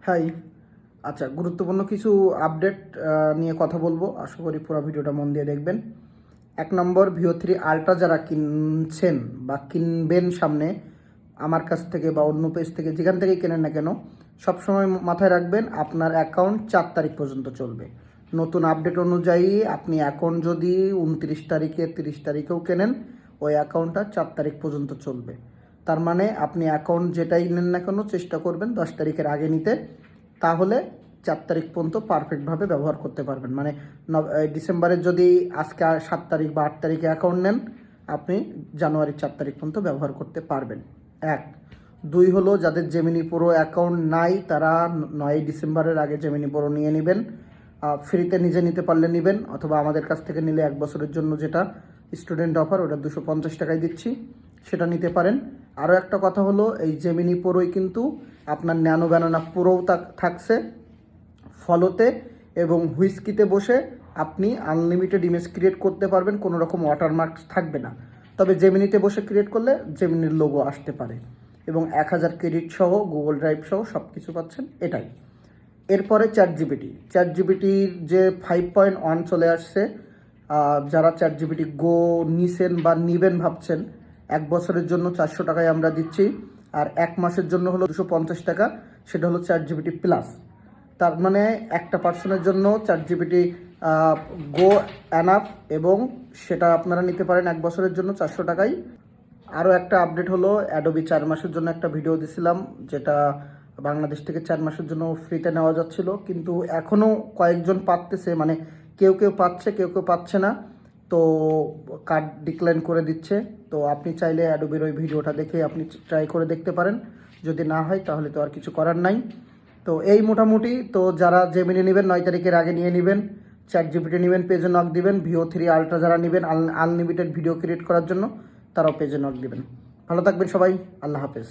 High. আচ্ছা, গুরুত্বপূর্ণ কিছু আপডেট নিয়ে কথা বলবো। আশা করি পুরো ভিডিওটা মন দিয়ে দেখবেন। 1 নম্বর, ভিও3 আলট্রা যারা কিনছেন বা কিনবেন সামনে আমার কাছ থেকে বা অন্য পেজ থেকে, যেখান থেকেই কেনেন না কেন, সবসময় মাথায় রাখবেন আপনার অ্যাকাউন্ট 4 তারিখ পর্যন্ত চলবে। নতুন আপডেট অনুযায়ী আপনি অ্যাকাউন্ট যদি 29 তারিখে 30 তারিখেও কেনেন, ওই অ্যাকাউন্টটা 4 তারিখ পর্যন্ত চলবে। তার মানে আপনি অ্যাকাউন্ট যেটাই নেন না কেন চেষ্টা করবেন 10 তারিখের আগে নিতে, তাহলে 4 তারিখ পর্যন্ত পারফেক্টভাবে ব্যবহার করতে পারবেন। মানে ডিসেম্বরের যদি আজকে 7 তারিখ বা 8 তারিখে অ্যাকাউন্ট নেন, আপনি জানুয়ারির 4 তারিখ পর্যন্ত ব্যবহার করতে পারবেন। 2 হলো, যাদের জেমিনি প্রো অ্যাকাউন্ট নাই তারা 9 ডিসেম্বরের আগে জেমিনি প্রো নিয়ে নেবেন। ফ্রিতে নিজে নিতে পারলে নেবেন, অথবা আমাদের কাছ থেকে নিলে 1 বছরের জন্য যেটা স্টুডেন্ট অফার, ওটা 250 টাকায় দিচ্ছি, সেটা নিতে পারেন। আরও একটা কথা হলো, এই জেমিনি প্রোই কিন্তু আপনার ন্যানো ব্যানানা প্রোও থাকছে ফলোতে, এবং হুইস্কিতে বসে আপনি আনলিমিটেড ইমেজ ক্রিয়েট করতে পারবেন, কোনো রকম ওয়াটারমার্ক থাকবে না। তবে জেমিনিতে বসে ক্রিয়েট করলে জেমিনির লোগো আসতে পারে, এবং 1000 ক্রেডিট সহ গুগল ড্রাইভ সহ সব কিছু পাচ্ছেন। এটাই। এরপরে চ্যাট জিপিটির যে 5.1 চলে আসছে, যারা চ্যাট জিপিটি গো নিছেন বা নিবেন ভাবছেন, 1 বছরের জন্য 400 টাকায় আমরা দিচ্ছি, আর 1 মাসের জন্য হলো 250 টাকা। সেটা হলো চ্যাট জিপিটি প্লাস। তার মানে একটা পার্সনের জন্য চ্যাট জিপিটি গো অ্যানাফ, এবং সেটা আপনারা নিতে পারেন 1 বছরের জন্য 400 টাকায়। আরও একটা আপডেট হলো, অ্যাডোবি 4 মাসের জন্য একটা ভিডিও দিছিলাম, যেটা বাংলাদেশ থেকে 4 মাসের জন্য ফ্রিতে নেওয়া যাচ্ছিল, কিন্তু এখনও কয়েকজন পাচ্ছে, মানে কেউ কেউ পাচ্ছে, কেউ কেউ পাচ্ছে না। তো কার্ড ডিক্লাইন করে দিচ্ছে। তো আপনি চাইলে অ্যাডোবির ওই ভিডিওটা দেখে আপনি ট্রাই করে দেখতে পারেন। যদি না হয় তাহলে তো আর কিছু করার নাই। তো এই মোটামুটি। তো যারা জেমিনি নেবেন 9 তারিখের আগে নিয়ে নেবেন, চ্যাট জিপিটি নেবেন পেজে নক দিবেন, ভিও3 আলট্রা যারা নেবেন আনলিমিটেড ভিডিও ক্রিয়েট করার জন্য, তারাও পেজে নক দিবেন। ভালো থাকবেন সবাই, আল্লাহ হাফেজ।